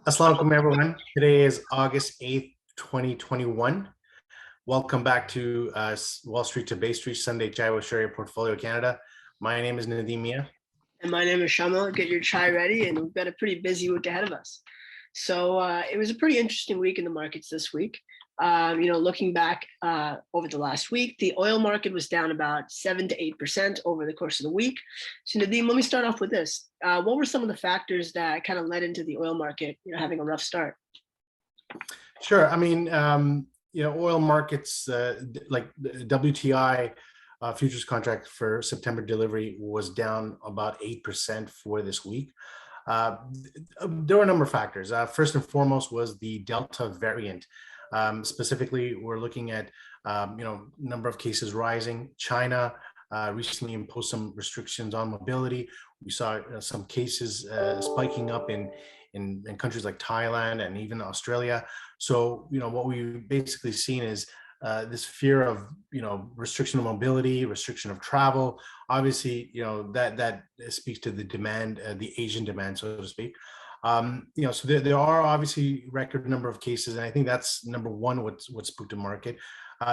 Assalamu alaikum, everyone. Today is August 8th, 2021. Welcome back to Wall Street to Bay Street Sunday Chai with Sharia Portfolio Canada. My name is Nadeem Mia. And my name is Shama. Get your chai ready, and we've got a pretty busy week ahead of us. So it was a pretty interesting week in the markets this week. Looking back over the last week, the oil market was down about 7 to 8% over the course of the week. So Nadeem, let me start off with this. What were some of the factors that kind of led into the oil market having a rough start? Sure. Oil markets like WTI futures contract for September delivery was down about 8% for this week. There were a number of factors. First and foremost was the Delta variant. Specifically, we're looking at number of cases rising. China recently imposed some restrictions on mobility. We saw some cases spiking up in countries like Thailand and even Australia. So what we've basically seen is this fear of restriction of mobility, restriction of travel. Obviously, that speaks to the demand, the Asian demand, so to speak. So there are obviously record number of cases, and I think that's number one what spooked the market.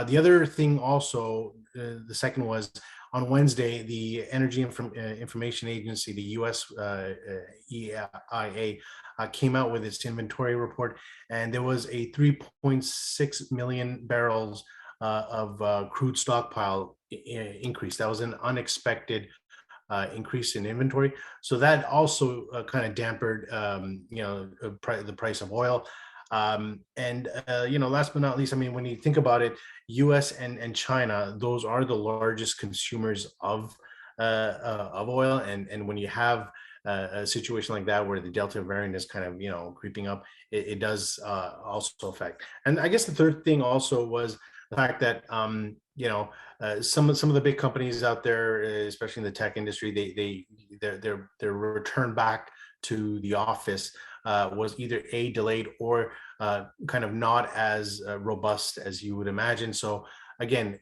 The other thing also, the second was on Wednesday, the Energy Information Agency, the U.S. EIA, came out with its inventory report, and there was a 3.6 million barrels of crude stockpile increase. That was an unexpected increase in inventory. So that also kind of dampened, the price of oil. Last but not least, when you think about it, U.S. and China, those are the largest consumers of oil. And when you have a situation like that where the Delta variant is kind of creeping up, it does also affect. And I guess the third thing also was the fact that some of the big companies out there, especially in the tech industry, their return back to the office was either delayed or kind of not as robust as you would imagine. So again,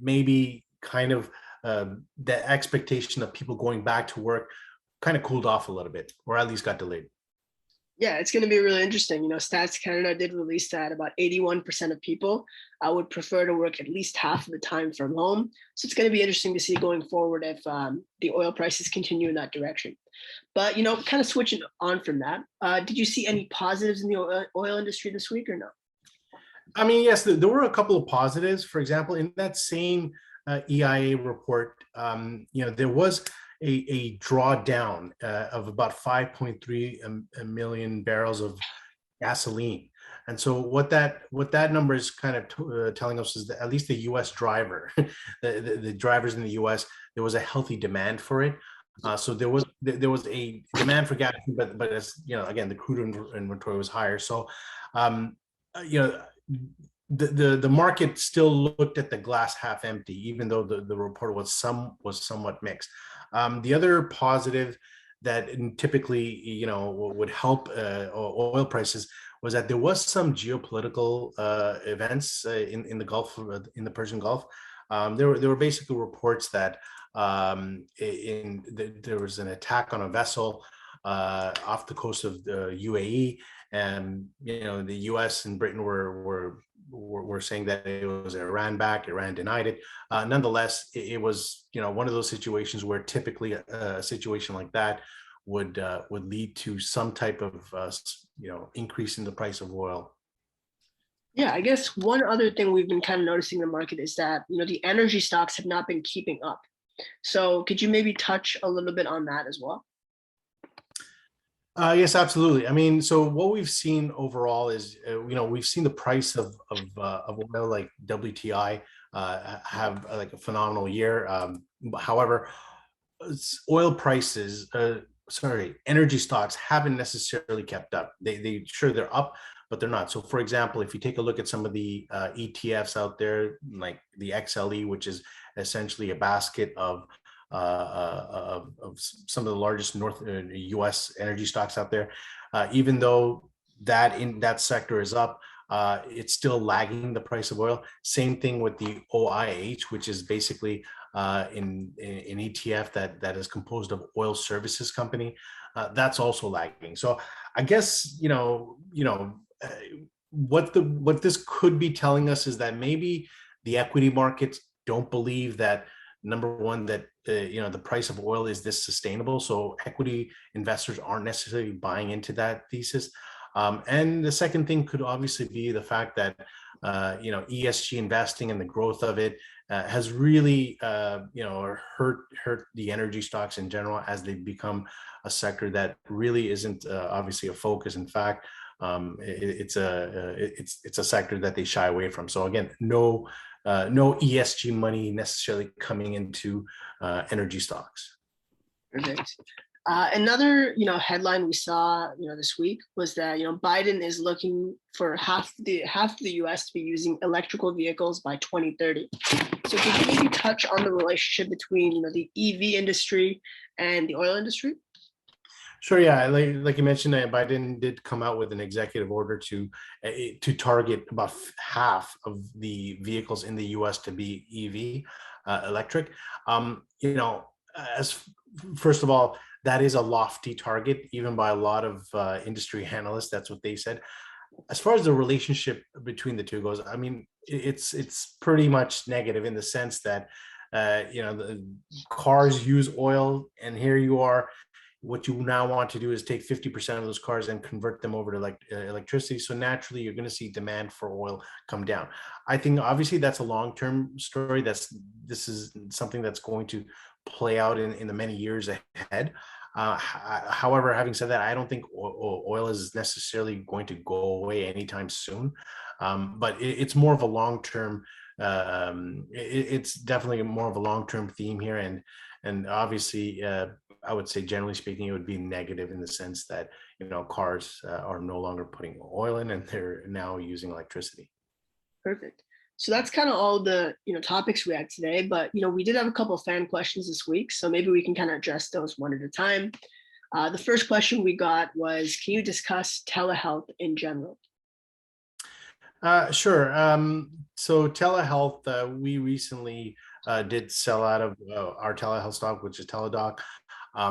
maybe kind of the expectation of people going back to work kind of cooled off a little bit, or at least got delayed. Yeah, it's going to be really interesting. Stats Canada did release that about 81% of people would prefer to work at least half of the time from home. So it's going to be interesting to see going forward if the oil prices continue in that direction. But, kind of switching on from that, did you see any positives in the oil industry this week or no? Yes, there were a couple of positives. For example, in that same EIA report, there was a drawdown of about 5.3 million barrels of gasoline. And so what that number is kind of telling us is that at least the U.S. driver, the drivers in the U.S., there was a healthy demand for it. So there was a demand for gasoline, but as again, the crude inventory was higher. So the market still looked at the glass half empty, even though the report was somewhat mixed. The other positive that typically would help oil prices was that there was some geopolitical events in the Gulf, in the Persian Gulf. There were basically reports that there was an attack on a vessel off the coast of the UAE, and the U.S. and Britain were saying that it was Iran backed. Iran denied it. Nonetheless, it was one of those situations where typically a situation like that would lead to some type of increase in the price of oil. Yeah, I guess one other thing we've been kind of noticing in the market is that the energy stocks have not been keeping up. So could you maybe touch a little bit on that as well? Yes, absolutely. So what we've seen overall is, we've seen the price of oil like WTI have like a phenomenal year. However, oil prices, energy stocks haven't necessarily kept up. They're up, but they're not. So for example, if you take a look at some of the ETFs out there, like the XLE, which is essentially a basket of some of the largest U.S. energy stocks out there, even though that sector is up, it's still lagging the price of oil. Same thing with the OIH, which is basically in ETF that is composed of oil services company, that's also lagging. So I guess what this could be telling us is that maybe the equity markets don't believe that, number one, that the price of oil is this sustainable, so equity investors aren't necessarily buying into that thesis. And the second thing could obviously be the fact that ESG investing and the growth of it has really hurt the energy stocks in general, as they become a sector that really isn't obviously a focus. In fact, it's a sector that they shy away from. So again, no ESG money necessarily coming into energy stocks. Perfect. Another, headline we saw, this week was that, Biden is looking for half the U.S. to be using electrical vehicles by 2030. So could you maybe touch on the relationship between, the EV industry and the oil industry? Sure. Yeah, like you mentioned, Biden did come out with an executive order to target about half of the vehicles in the U.S. to be EV, electric. As first of all, that is a lofty target, even by a lot of industry analysts. That's what they said. As far as the relationship between the two goes, I mean, it's pretty much negative in the sense that the cars use oil, and here you are. What you now want to do is take 50% of those cars and convert them over to electricity. So naturally, you're going to see demand for oil come down. I think obviously that's a long-term story. This is something that's going to play out in the many years ahead. However, having said that, I don't think oil is necessarily going to go away anytime soon. But it's more of a long-term. It's definitely more of a long-term theme here, and obviously, I would say generally speaking, it would be negative in the sense that cars are no longer putting oil in, and they're now using electricity. Perfect. So that's kind of all the topics we had today, but we did have a couple of fan questions this week, so maybe we can kind of address those one at a time. The first question we got was, can you discuss telehealth in general? Sure. So telehealth, we recently did sell out of our telehealth stock, which is Teledoc. I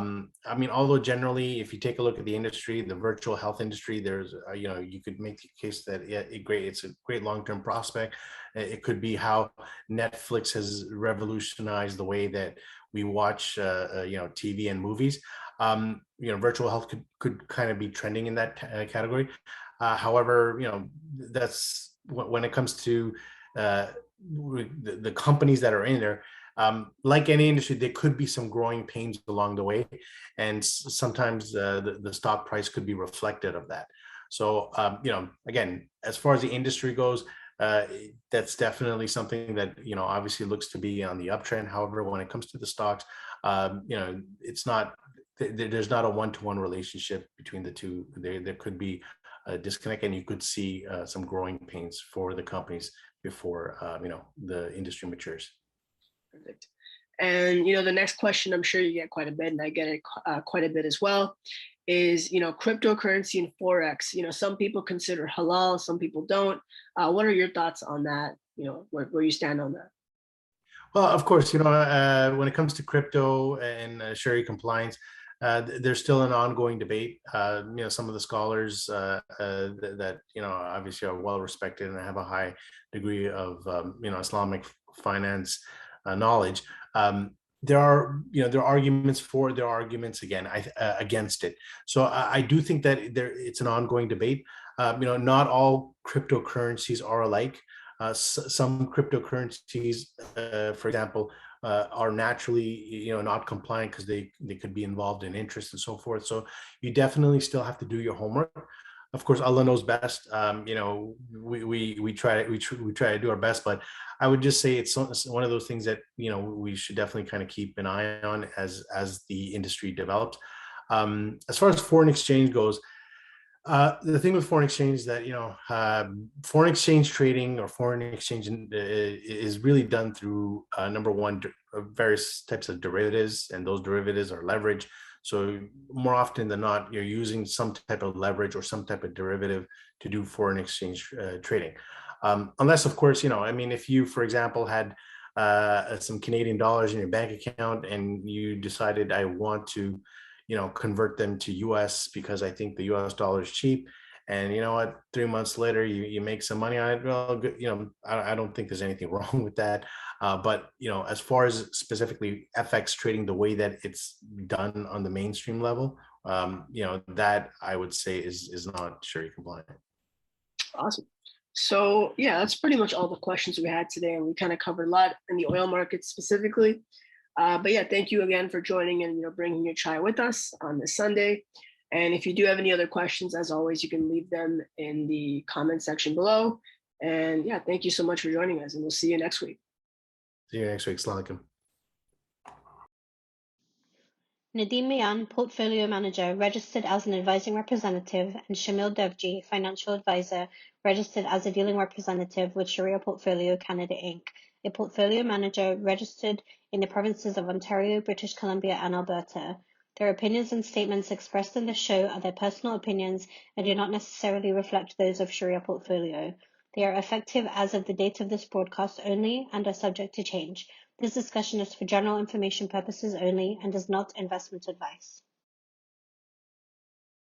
mean, although generally, if you take a look at the industry, the virtual health industry, there's, you could make the case that it's a great long-term prospect. It could be how Netflix has revolutionized the way that we watch, TV and movies. Virtual health could kind of be trending in that category. However, that's when it comes to the companies that are in there. Like any industry, there could be some growing pains along the way, and sometimes the stock price could be reflected of that. So, again, as far as the industry goes, that's definitely something that obviously looks to be on the uptrend. However, when it comes to the stocks, it's not. There's not a one-to-one relationship between the two. There could be a disconnect, and you could see some growing pains for the companies before the industry matures. Perfect. And the next question I'm sure you get quite a bit, and I get it quite a bit as well, is cryptocurrency and Forex. Some people consider halal, some people don't. What are your thoughts on that? Where you stand on that? Well, of course, when it comes to crypto and Sharia compliance, there's still an ongoing debate. Some of the scholars that obviously are well respected and have a high degree of Islamic finance knowledge. There are arguments for, there are arguments against it. So I do think that it's an ongoing debate. Not all cryptocurrencies are alike. Some cryptocurrencies, for example, are naturally not compliant because they could be involved in interest and so forth. So you definitely still have to do your homework. Of course, Allah knows best. We try to do our best, but I would just say it's one of those things that we should definitely kind of keep an eye on as the industry develops. As far as foreign exchange goes, the thing with foreign exchange is that foreign exchange trading or foreign exchange is really done through number one, various types of derivatives, and those derivatives are leverage. So more often than not, you're using some type of leverage or some type of derivative to do foreign exchange trading. Unless, of course, if you, for example, had some Canadian dollars in your bank account and you decided I want to, convert them to US because I think the US dollar is cheap. And you know what? 3 months later, you make some money on it. Well, good, I don't think there's anything wrong with that. But as far as specifically FX trading, the way that it's done on the mainstream level, that I would say is not Sharia compliant. Awesome. So yeah, that's pretty much all the questions we had today, and we kind of covered a lot in the oil market specifically. But yeah, thank you again for joining and bringing your chai with us on this Sunday. And if you do have any other questions, as always, you can leave them in the comment section below. And yeah, thank you so much for joining us, and we'll see you next week. See you next week. Assalamu alaikum. Nadeem Mian, Portfolio Manager, registered as an advising representative, and Shamil Devji, Financial Advisor, registered as a dealing representative with Sharia Portfolio Canada Inc., a portfolio manager registered in the provinces of Ontario, British Columbia, and Alberta. Their opinions and statements expressed in this show are their personal opinions and do not necessarily reflect those of Sharia Portfolio. They are effective as of the date of this broadcast only and are subject to change. This discussion is for general information purposes only and is not investment advice.